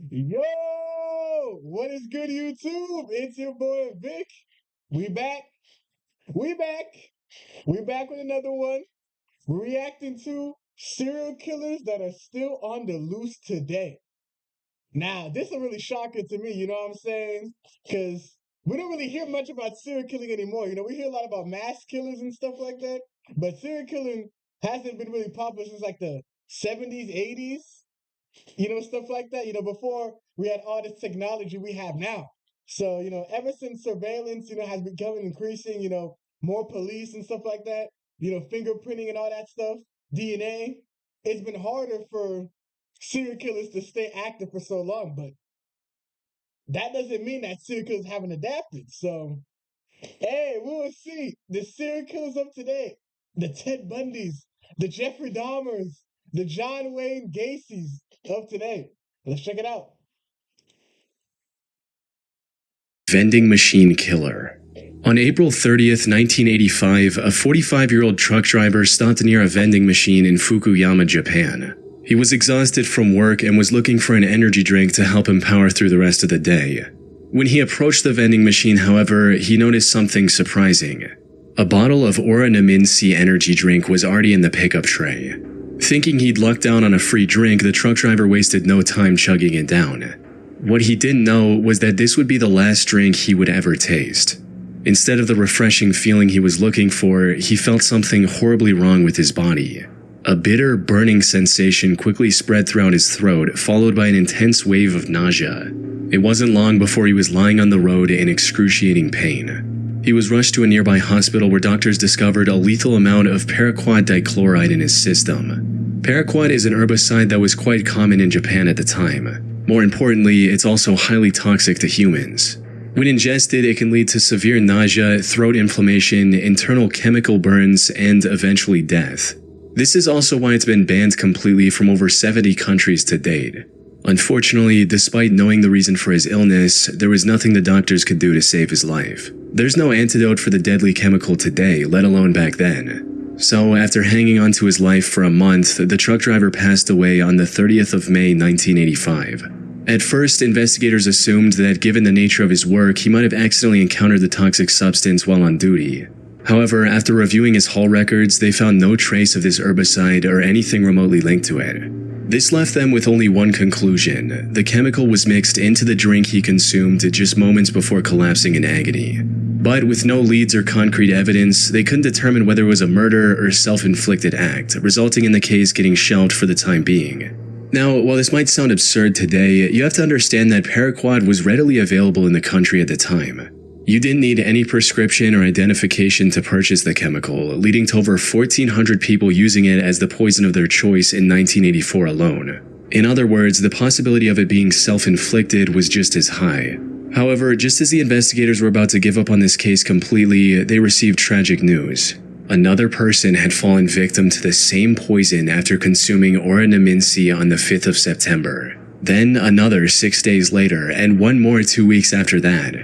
Yo, what is good, YouTube? It's your boy Vic. We back. We back. We back with another one. We're reacting to serial killers that are still on the loose today. Now, this is really shocking to me, you know what I'm saying? Because we don't really hear much about serial killing anymore. We hear a lot about mass killers and stuff like that, but serial killing hasn't been really popular since like the 70s, 80s. Stuff like that, before we had all this technology we have now. So, ever since surveillance, has become increasing, more police and stuff like that, fingerprinting and all that stuff, DNA, it's been harder for serial killers to stay active for so long. But that doesn't mean that serial killers haven't adapted. So, hey, we will see the serial killers of today, the Ted Bundys, the Jeffrey Dahmers, the John Wayne Gacy's of today. Let's check it out. Vending machine killer. On April 30th, 1985, a 45-year-old truck driver stopped near a vending machine in Fukuyama, Japan. He was exhausted from work and was looking for an energy drink to help him power through the rest of the day. When he approached the vending machine, however, he noticed something surprising. A bottle of Oranaminsi energy drink was already in the pickup tray. Thinking he'd lucked out on a free drink, the truck driver wasted no time chugging it down. What he didn't know was that this would be the last drink he would ever taste. Instead of the refreshing feeling he was looking for, he felt something horribly wrong with his body. A bitter, burning sensation quickly spread throughout his throat, followed by an intense wave of nausea. It wasn't long before he was lying on the road in excruciating pain. He was rushed to a nearby hospital where doctors discovered a lethal amount of paraquat dichloride in his system. Paraquat is an herbicide that was quite common in Japan at the time. More importantly, it's also highly toxic to humans. When ingested, it can lead to severe nausea, throat inflammation, internal chemical burns, and eventually death. This is also why it's been banned completely from over 70 countries to date. Unfortunately, despite knowing the reason for his illness, there was nothing the doctors could do to save his life. There's no antidote for the deadly chemical today, let alone back then. So, after hanging on to his life for a month, the truck driver passed away on the 30th of May, 1985. At first, investigators assumed that given the nature of his work, he might have accidentally encountered the toxic substance while on duty. However, after reviewing his haul records, they found no trace of this herbicide or anything remotely linked to it. This left them with only one conclusion: the chemical was mixed into the drink he consumed just moments before collapsing in agony. But with no leads or concrete evidence, they couldn't determine whether it was a murder or self-inflicted act, resulting in the case getting shelved for the time being. Now, while this might sound absurd today, you have to understand that paraquat was readily available in the country at the time. You didn't need any prescription or identification to purchase the chemical, leading to over 1,400 people using it as the poison of their choice in 1984 alone. In other words, the possibility of it being self-inflicted was just as high. However, just as the investigators were about to give up on this case completely, they received tragic news. Another person had fallen victim to the same poison after consuming Oranaminsi on the 5th of September. Then another 6 days later, and one more 2 weeks after that.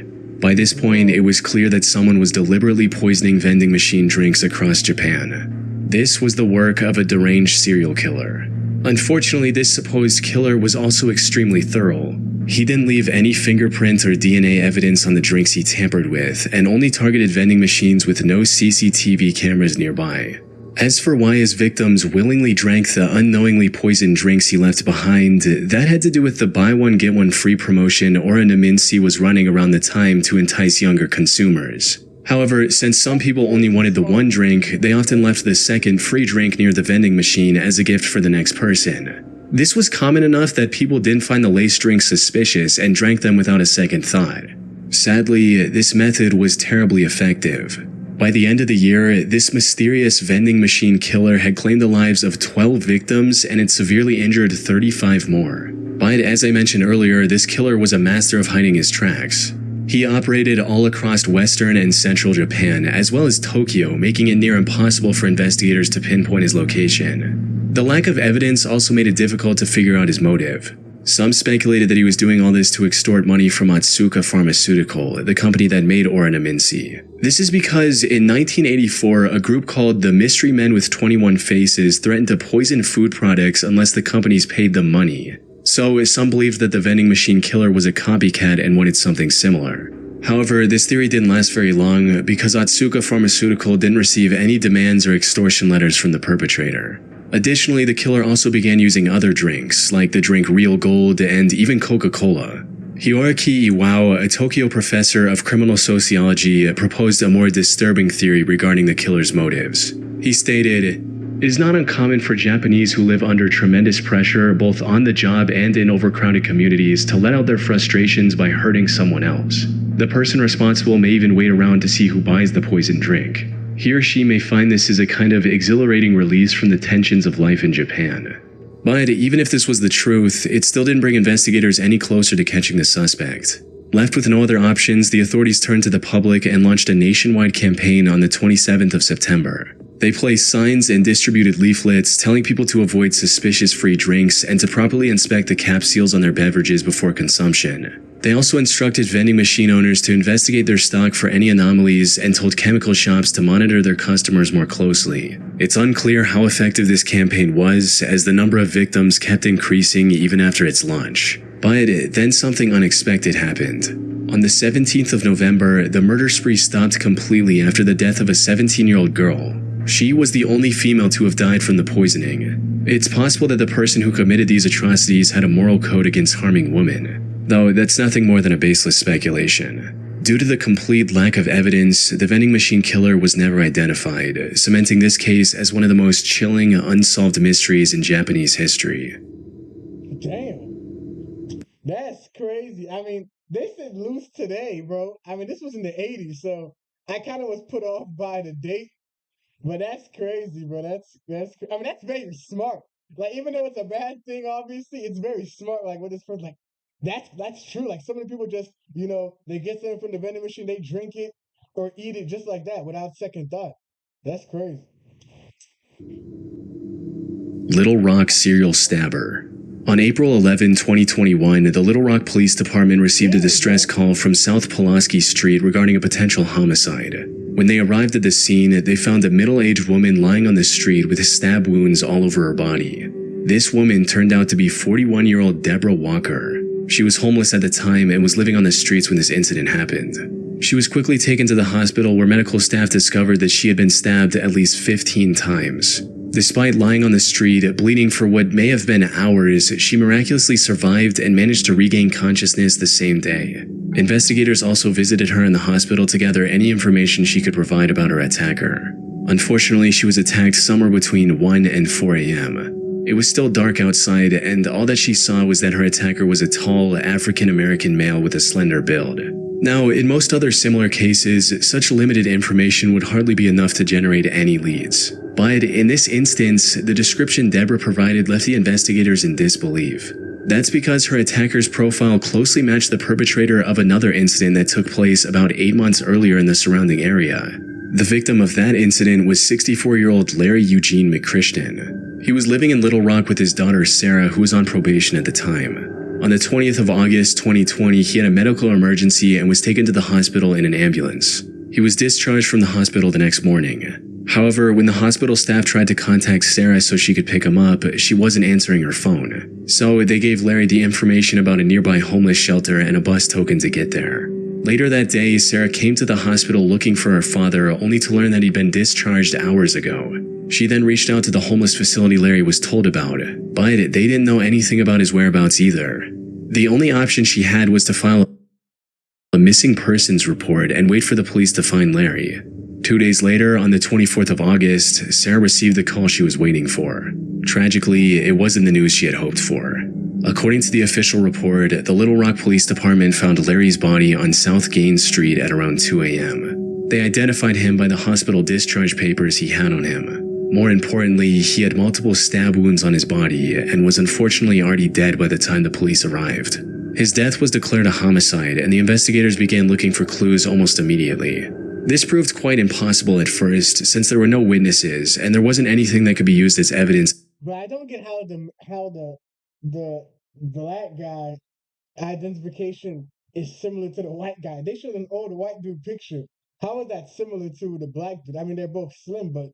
By this point, it was clear that someone was deliberately poisoning vending machine drinks across Japan. This was the work of a deranged serial killer. Unfortunately, this supposed killer was also extremely thorough. He didn't leave any fingerprints or DNA evidence on the drinks he tampered with, and only targeted vending machines with no CCTV cameras nearby. As for why his victims willingly drank the unknowingly poisoned drinks he left behind, that had to do with the buy one get one free promotion Oranaminsi was running around the time to entice younger consumers. However, since some people only wanted the one drink, they often left the second free drink near the vending machine as a gift for the next person. This was common enough that people didn't find the laced drinks suspicious and drank them without a second thought. Sadly, this method was terribly effective. By the end of the year, this mysterious vending machine killer had claimed the lives of 12 victims and had severely injured 35 more. But as I mentioned earlier, this killer was a master of hiding his tracks. He operated all across western and central Japan, as well as Tokyo, making it near impossible for investigators to pinpoint his location. The lack of evidence also made it difficult to figure out his motive. Some speculated that he was doing all this to extort money from Otsuka Pharmaceutical, the company that made Oranaminsi. This is because in 1984, a group called the Mystery Men with 21 Faces threatened to poison food products unless the companies paid them money. So some believed that the vending machine killer was a copycat and wanted something similar. However, this theory didn't last very long because Otsuka Pharmaceutical didn't receive any demands or extortion letters from the perpetrator. Additionally, the killer also began using other drinks, like the drink Real Gold and even Coca-Cola. Hiroaki Iwao, a Tokyo professor of criminal sociology, proposed a more disturbing theory regarding the killer's motives. He stated, "It is not uncommon for Japanese who live under tremendous pressure, both on the job and in overcrowded communities, to let out their frustrations by hurting someone else. The person responsible may even wait around to see who buys the poisoned drink. He or she may find this is a kind of exhilarating release from the tensions of life in Japan." But even if this was the truth, it still didn't bring investigators any closer to catching the suspect. Left with no other options, the authorities turned to the public and launched a nationwide campaign on the 27th of September. They placed signs and distributed leaflets telling people to avoid suspicious free drinks and to properly inspect the cap seals on their beverages before consumption. They also instructed vending machine owners to investigate their stock for any anomalies and told chemical shops to monitor their customers more closely. It's unclear how effective this campaign was, as the number of victims kept increasing even after its launch. But then something unexpected happened. On the 17th of November, the murder spree stopped completely after the death of a 17-year-old girl. She was the only female to have died from the poisoning. It's possible that the person who committed these atrocities had a moral code against harming women, though that's nothing more than a baseless speculation. Due to the complete lack of evidence, the vending machine killer was never identified, cementing this case as one of the most chilling, unsolved mysteries in Japanese history. Damn. That's crazy. I mean, they said loose today, bro. I mean, this was in the 80s, so I kind of was put off by the date. But that's crazy, bro. I mean, that's very smart. Like, even though it's a bad thing, obviously, it's very smart. Like, with this person, like, that's true. Like, so many people just, they get something from the vending machine, they drink it or eat it just like that without second thought. That's crazy. Little Rock serial stabber. On April 11, 2021, the Little Rock Police Department received a distress call from South Pulaski Street regarding a potential homicide. When they arrived at the scene, they found a middle-aged woman lying on the street with stab wounds all over her body. This woman turned out to be 41-year-old Deborah Walker. She was homeless at the time and was living on the streets when this incident happened. She was quickly taken to the hospital where medical staff discovered that she had been stabbed at least 15 times. Despite lying on the street, bleeding for what may have been hours, she miraculously survived and managed to regain consciousness the same day. Investigators also visited her in the hospital to gather any information she could provide about her attacker. Unfortunately, she was attacked somewhere between 1 and 4 a.m. It was still dark outside, and all that she saw was that her attacker was a tall, African-American male with a slender build. Now, in most other similar cases, such limited information would hardly be enough to generate any leads. But in this instance, the description Deborah provided left the investigators in disbelief. That's because her attacker's profile closely matched the perpetrator of another incident that took place about 8 months earlier in the surrounding area. The victim of that incident was 64-year-old Larry Eugene McChristen. He was living in Little Rock with his daughter Sarah, who was on probation at the time. On the 20th of August 2020, he had a medical emergency and was taken to the hospital in an ambulance. He was discharged from the hospital the next morning. However, when the hospital staff tried to contact Sarah so she could pick him up, she wasn't answering her phone. So they gave Larry the information about a nearby homeless shelter and a bus token to get there. Later that day, Sarah came to the hospital looking for her father, only to learn that he'd been discharged hours ago. She then reached out to the homeless facility Larry was told about, but they didn't know anything about his whereabouts either. The only option she had was to file a missing persons report and wait for the police to find Larry. 2 days later, on the 24th of August, Sarah received the call she was waiting for. Tragically, it wasn't the news she had hoped for. According to the official report, the Little Rock Police Department found Larry's body on South Gaines Street at around 2 a.m. They identified him by the hospital discharge papers he had on him. More importantly, he had multiple stab wounds on his body and was unfortunately already dead by the time the police arrived. His death was declared a homicide, and the investigators began looking for clues almost immediately. This proved quite impossible at first, since there were no witnesses, and there wasn't anything that could be used as evidence. But I don't get how the black guy identification is similar to the white guy. They showed an old white dude picture. How is that similar to the black dude? I mean, they're both slim, but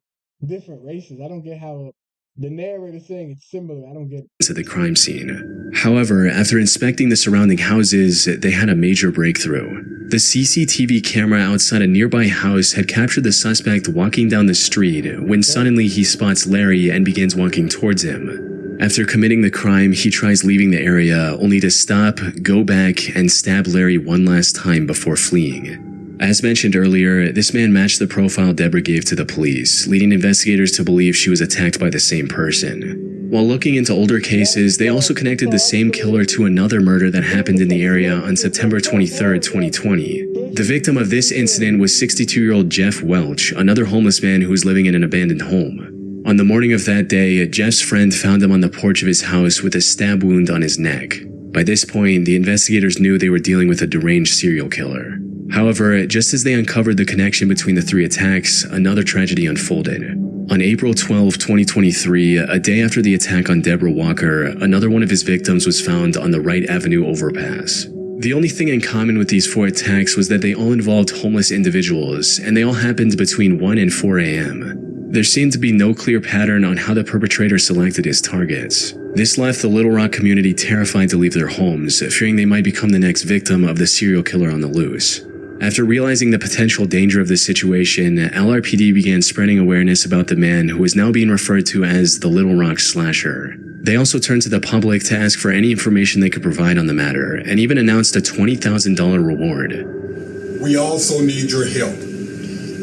different races. I don't get how The narrator saying it's similar. I don't get it. To the crime scene. However, after inspecting the surrounding houses, they had a major breakthrough. The CCTV camera outside a nearby house had captured the suspect walking down the street when suddenly he spots Larry and begins walking towards him. After committing the crime, he tries leaving the area only to stop, go back, and stab Larry one last time before fleeing. As mentioned earlier, this man matched the profile Deborah gave to the police, leading investigators to believe she was attacked by the same person. While looking into older cases, they also connected the same killer to another murder that happened in the area on September 23, 2020. The victim of this incident was 62-year-old Jeff Welch, another homeless man who was living in an abandoned home. On the morning of that day, Jeff's friend found him on the porch of his house with a stab wound on his neck. By this point, the investigators knew they were dealing with a deranged serial killer. However, just as they uncovered the connection between the three attacks, another tragedy unfolded. On April 12, 2023, a day after the attack on Deborah Walker, another one of his victims was found on the Wright Avenue overpass. The only thing in common with these four attacks was that they all involved homeless individuals, and they all happened between 1 and 4 a.m. There seemed to be no clear pattern on how the perpetrator selected his targets. This left the Little Rock community terrified to leave their homes, fearing they might become the next victim of the serial killer on the loose. After realizing the potential danger of this situation, LRPD began spreading awareness about the man who is now being referred to as the Little Rock Slasher. They also turned to the public to ask for any information they could provide on the matter, and even announced a $20,000 reward. We also need your help.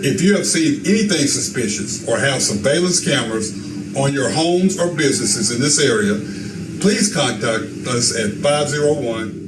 If you have seen anything suspicious or have surveillance cameras on your homes or businesses in this area, please contact us at 501.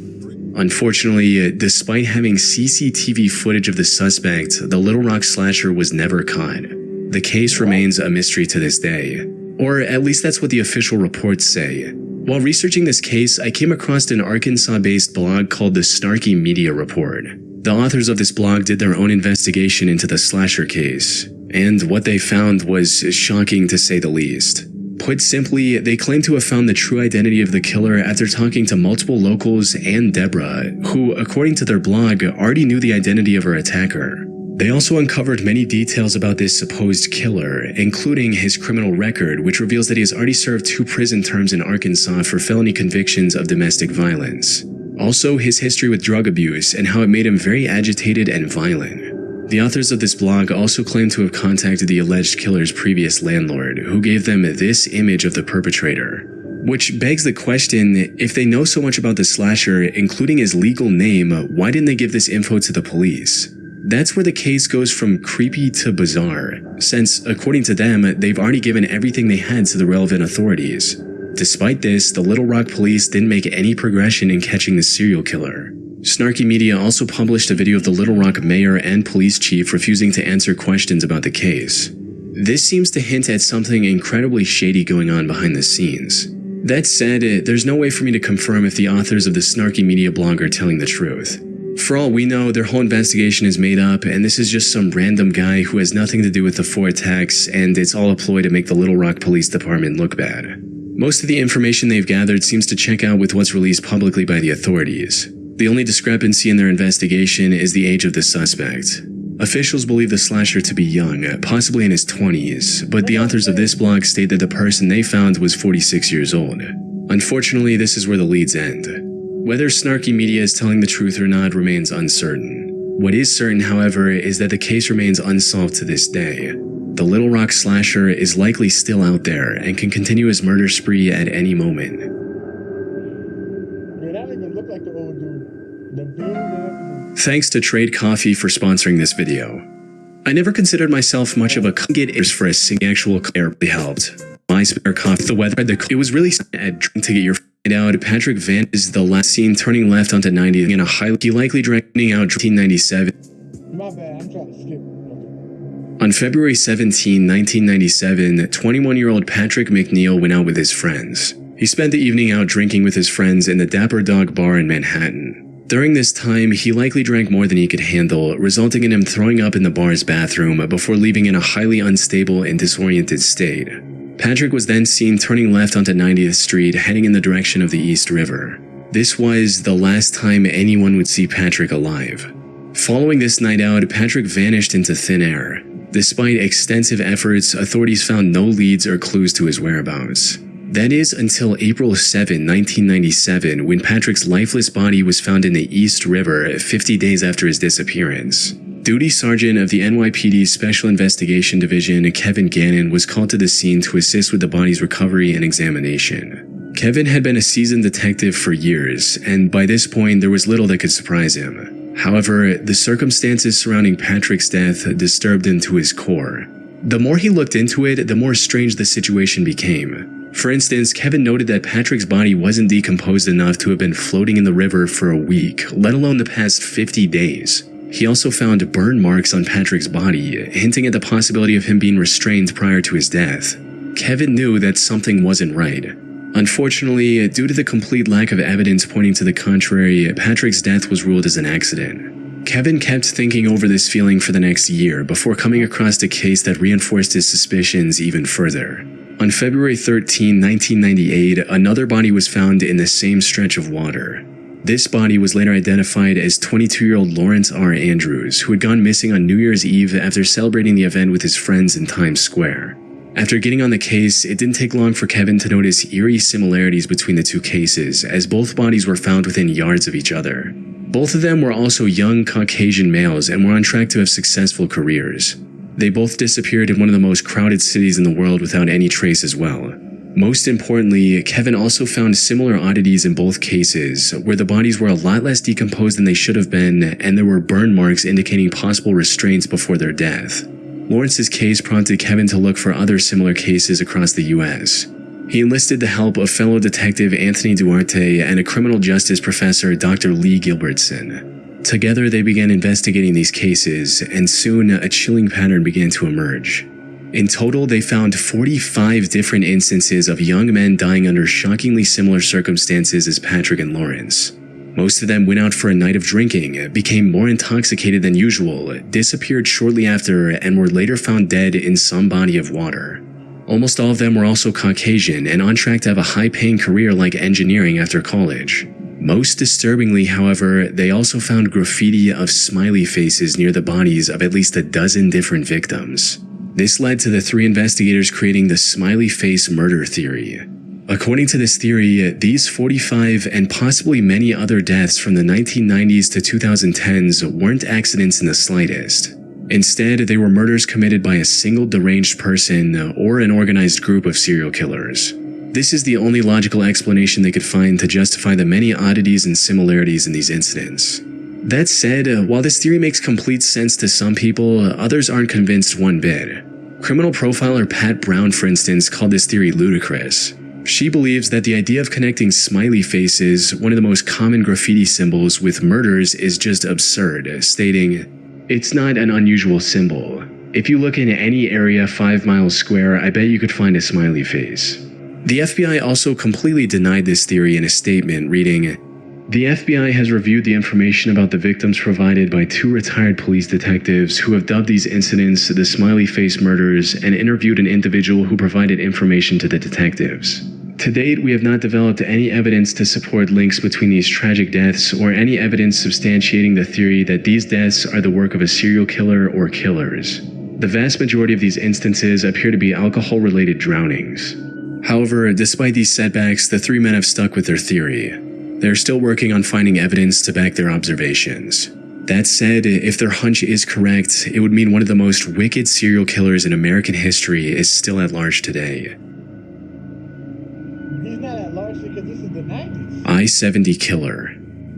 Unfortunately, despite having CCTV footage of the suspect, the Little Rock Slasher was never caught. The case remains a mystery to this day. Or at least that's what the official reports say. While researching this case, I came across an Arkansas-based blog called the Snarky Media Report. The authors of this blog did their own investigation into the Slasher case, and what they found was shocking to say the least. Put simply, they claim to have found the true identity of the killer after talking to multiple locals and Deborah, who, according to their blog, already knew the identity of her attacker. They also uncovered many details about this supposed killer, including his criminal record, which reveals that he has already served 2 prison terms in Arkansas for felony convictions of domestic violence. Also, his history with drug abuse and how it made him very agitated and violent. The authors of this blog also claim to have contacted the alleged killer's previous landlord, who gave them this image of the perpetrator. Which begs the question, if they know so much about the slasher, including his legal name, why didn't they give this info to the police? That's where the case goes from creepy to bizarre, since, according to them, they've already given everything they had to the relevant authorities. Despite this, the Little Rock police didn't make any progression in catching the serial killer. Snarky Media also published a video of the Little Rock mayor and police chief refusing to answer questions about the case. This seems to hint at something incredibly shady going on behind the scenes. That said, there's no way for me to confirm if the authors of the Snarky Media blog are telling the truth. For all we know, their whole investigation is made up, and this is just some random guy who has nothing to do with the 4 attacks, and it's all a ploy to make the Little Rock Police Department look bad. Most of the information they've gathered seems to check out with what's released publicly by the authorities. The only discrepancy in their investigation is the age of the suspect. Officials believe the slasher to be young, possibly in his 20s, but the authors of this blog state that the person they found was 46 years old. Unfortunately, this is where the leads end. Whether Snarky Media is telling the truth or not remains uncertain. What is certain, however, is that the case remains unsolved to this day. The Little Rock Slasher is likely still out there and can continue his murder spree at any moment. Yeah, that don't even look like the old dude. The beard and everything. Thanks to Trade Coffee for sponsoring this video. I never considered myself much of a get for a actual therapy helped. My spare coffee, the weather, it was really sad to get your out. Patrick Van is the last seen turning left onto 90 in a highly likely drinking out 1997. My bad, I'm trying to skip. On February 17, 1997, 21-year-old Patrick McNeil went out with his friends. He spent the evening out drinking with his friends in the Dapper Dog Bar in Manhattan. During this time, he likely drank more than he could handle, resulting in him throwing up in the bar's bathroom before leaving in a highly unstable and disoriented state. Patrick was then seen turning left onto 90th Street, heading in the direction of the East River. This was the last time anyone would see Patrick alive. Following this night out, Patrick vanished into thin air. Despite extensive efforts, authorities found no leads or clues to his whereabouts. That is until April 7, 1997, when Patrick's lifeless body was found in the East River 50 days after his disappearance. Duty Sergeant of the NYPD's Special Investigation Division, Kevin Gannon, was called to the scene to assist with the body's recovery and examination. Kevin had been a seasoned detective for years, and by this point there was little that could surprise him. However, the circumstances surrounding Patrick's death disturbed him to his core. The more he looked into it, the more strange the situation became. For instance, Kevin noted that Patrick's body wasn't decomposed enough to have been floating in the river for a week, let alone the past 50 days. He also found burn marks on Patrick's body, hinting at the possibility of him being restrained prior to his death. Kevin knew that something wasn't right. Unfortunately, due to the complete lack of evidence pointing to the contrary, Patrick's death was ruled as an accident. Kevin kept thinking over this feeling for the next year before coming across a case that reinforced his suspicions even further. On February 13, 1998, another body was found in the same stretch of water. This body was later identified as 22-year-old Lawrence R. Andrews, who had gone missing on New Year's Eve after celebrating the event with his friends in Times Square. After getting on the case, it didn't take long for Kevin to notice eerie similarities between the two cases, as both bodies were found within yards of each other. Both of them were also young Caucasian males and were on track to have successful careers. They both disappeared in one of the most crowded cities in the world without any trace as well. Most importantly, Kevin also found similar oddities in both cases, where the bodies were a lot less decomposed than they should have been, and there were burn marks indicating possible restraints before their death. Lawrence's case prompted Kevin to look for other similar cases across the U.S. He enlisted the help of fellow detective Anthony Duarte and a criminal justice professor, Dr. Lee Gilbertson. Together, they began investigating these cases, and soon a chilling pattern began to emerge. In total, they found 45 different instances of young men dying under shockingly similar circumstances as Patrick and Lawrence. Most of them went out for a night of drinking, became more intoxicated than usual, disappeared shortly after, and were later found dead in some body of water. Almost all of them were also Caucasian and on track to have a high-paying career like engineering after college. Most disturbingly, however, they also found graffiti of smiley faces near the bodies of at least a dozen different victims. This led to the three investigators creating the smiley face murder theory. According to this theory, these 45 and possibly many other deaths from the 1990s to 2010s weren't accidents in the slightest. Instead, they were murders committed by a single deranged person or an organized group of serial killers. This is the only logical explanation they could find to justify the many oddities and similarities in these incidents. That said, while this theory makes complete sense to some people, others aren't convinced one bit. Criminal profiler Pat Brown, for instance, called this theory ludicrous. She believes that the idea of connecting smiley faces, one of the most common graffiti symbols, with murders is just absurd, stating, "It's not an unusual symbol. If you look in any area 5 miles square, I bet you could find a smiley face." The FBI also completely denied this theory in a statement, reading, "The FBI has reviewed the information about the victims provided by 2 retired police detectives who have dubbed these incidents the smiley face murders and interviewed an individual who provided information to the detectives. To date, we have not developed any evidence to support links between these tragic deaths or any evidence substantiating the theory that these deaths are the work of a serial killer or killers. The vast majority of these instances appear to be alcohol-related drownings." However, despite these setbacks, the 3 men have stuck with their theory. They're still working on finding evidence to back their observations. That said, if their hunch is correct, it would mean one of the most wicked serial killers in American history is still at large today. He's not at large because this is the 90s. I-70 killer.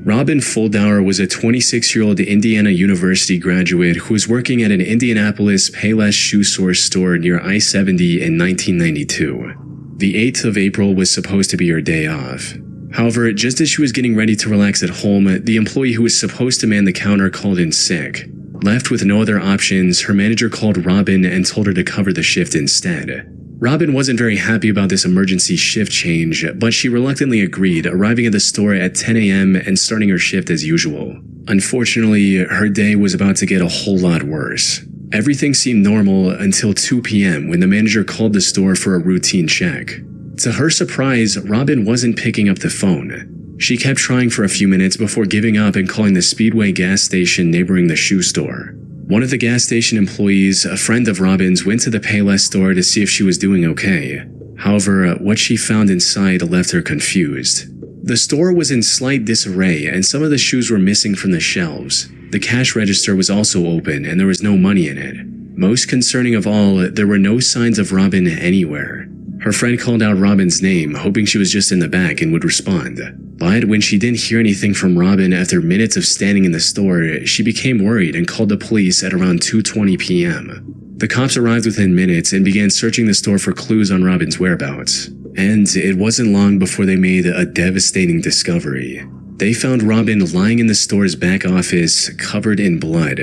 Robin Fuldauer was a 26-year-old Indiana University graduate who was working at an Indianapolis Payless shoe source store near I-70 in 1992. The 8th of April was supposed to be her day off. However, just as she was getting ready to relax at home, the employee who was supposed to man the counter called in sick. Left with no other options, her manager called Robin and told her to cover the shift instead. Robin wasn't very happy about this emergency shift change, but she reluctantly agreed, arriving at the store at 10 a.m. and starting her shift as usual. Unfortunately, her day was about to get a whole lot worse. Everything seemed normal until 2 p.m. when the manager called the store for a routine check. To her surprise, Robin wasn't picking up the phone. She kept trying for a few minutes before giving up and calling the Speedway gas station neighboring the shoe store. One of the gas station employees, a friend of Robin's, went to the Payless store to see if she was doing okay. However, what she found inside left her confused. The store was in slight disarray and some of the shoes were missing from the shelves. The cash register was also open and there was no money in it. Most concerning of all, there were no signs of Robin anywhere. Her friend called out Robin's name, hoping she was just in the back and would respond. But when she didn't hear anything from Robin after minutes of standing in the store, she became worried and called the police at around 2:20 p.m. The cops arrived within minutes and began searching the store for clues on Robin's whereabouts. And it wasn't long before they made a devastating discovery. They found Robin lying in the store's back office, covered in blood.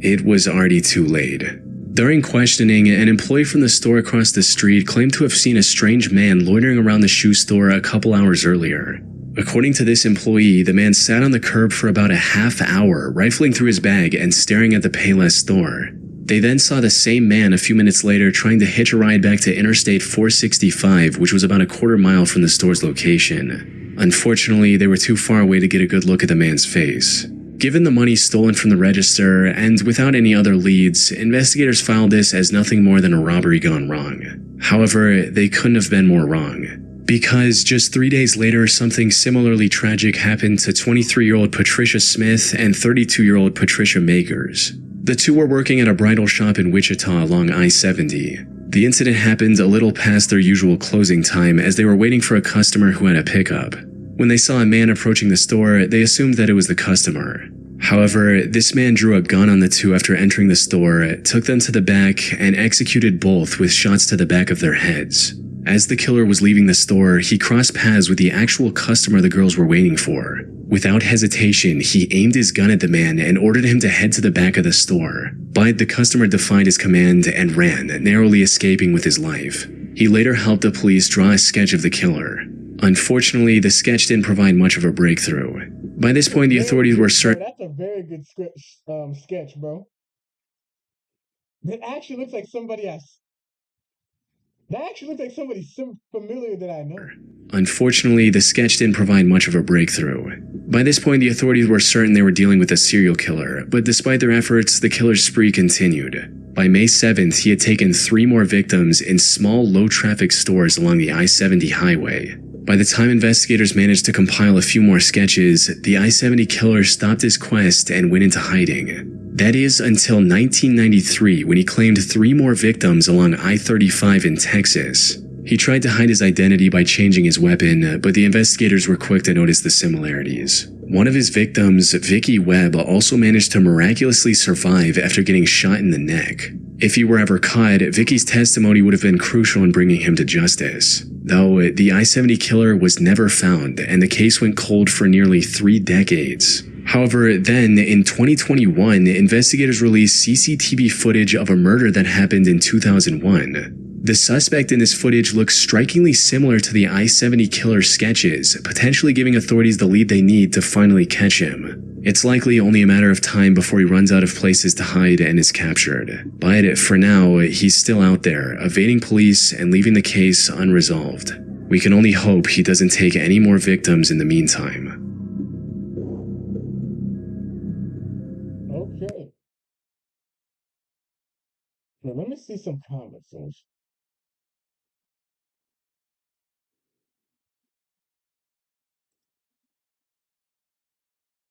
It was already too late. During questioning, an employee from the store across the street claimed to have seen a strange man loitering around the shoe store a couple hours earlier. According to this employee, the man sat on the curb for about a half hour, rifling through his bag and staring at the Payless store. They then saw the same man a few minutes later trying to hitch a ride back to Interstate 465, which was about a quarter-mile from the store's location. Unfortunately, they were too far away to get a good look at the man's face. Given the money stolen from the register, and without any other leads, investigators filed this as nothing more than a robbery gone wrong. However, they couldn't have been more wrong. Because just 3 days later, something similarly tragic happened to 23-year-old Patricia Smith and 32-year-old Patricia Makers. The two were working at a bridal shop in Wichita along I-70. The incident happened a little past their usual closing time as they were waiting for a customer who had a pickup. When they saw a man approaching the store, they assumed that it was the customer. However, this man drew a gun on the two after entering the store, took them to the back, and executed both with shots to the back of their heads. As the killer was leaving the store, he crossed paths with the actual customer the girls were waiting for. Without hesitation, he aimed his gun at the man and ordered him to head to the back of the store. But the customer defied his command and ran, narrowly escaping with his life. He later helped the police draw a sketch of the killer. Unfortunately, the sketch didn't provide much of a breakthrough. By this point, the authorities were certain. That's a very good sketch, bro. That actually looks like somebody That actually looks like somebody familiar that I know. Unfortunately, the sketch didn't provide much of a breakthrough. By this point, the authorities were certain they were dealing with a serial killer, but despite their efforts, the killer's spree continued. By May 7th, he had taken 3 more victims in small, low-traffic stores along the I-70 highway. By the time investigators managed to compile a few more sketches, the I-70 killer stopped his quest and went into hiding. That is until 1993, when he claimed 3 more victims along I-35 in Texas. He tried to hide his identity by changing his weapon, but the investigators were quick to notice the similarities. One of his victims, Vicky Webb, also managed to miraculously survive after getting shot in the neck. If he were ever caught, Vicky's testimony would have been crucial in bringing him to justice. Though, the I-70 killer was never found, and the case went cold for nearly 3 decades. However, then, in 2021, investigators released CCTV footage of a murder that happened in 2001. The suspect in this footage looks strikingly similar to the I-70 killer sketches, potentially giving authorities the lead they need to finally catch him. It's likely only a matter of time before he runs out of places to hide and is captured. But for now, he's still out there, evading police and leaving the case unresolved. We can only hope he doesn't take any more victims in the meantime. Okay. Now let me see some comments.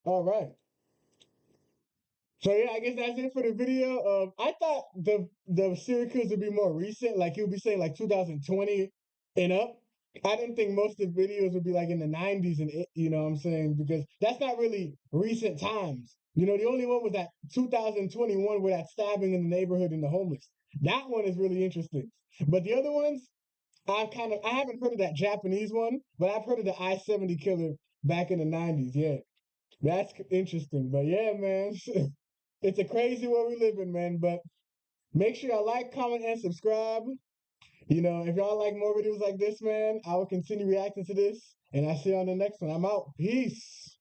All right. So yeah, I guess that's it for the video. I thought the serial killers would be more recent, like you'll be saying like 2020 and up. I didn't think most of the videos would be like in the 90s you know what I'm saying? Because that's not really recent times. You know, the only one was that 2021 with that stabbing in the neighborhood and the homeless. That one is really interesting. But the other ones, I haven't heard of that Japanese one, but I've heard of the I-70 killer back in the 90s. Yeah. That's interesting. But yeah, man. It's a crazy world we live in, man. But make sure y'all like, comment, and subscribe. You know, if y'all like more videos like this, man, I will continue reacting to this. And I'll see you on the next one. I'm out. Peace.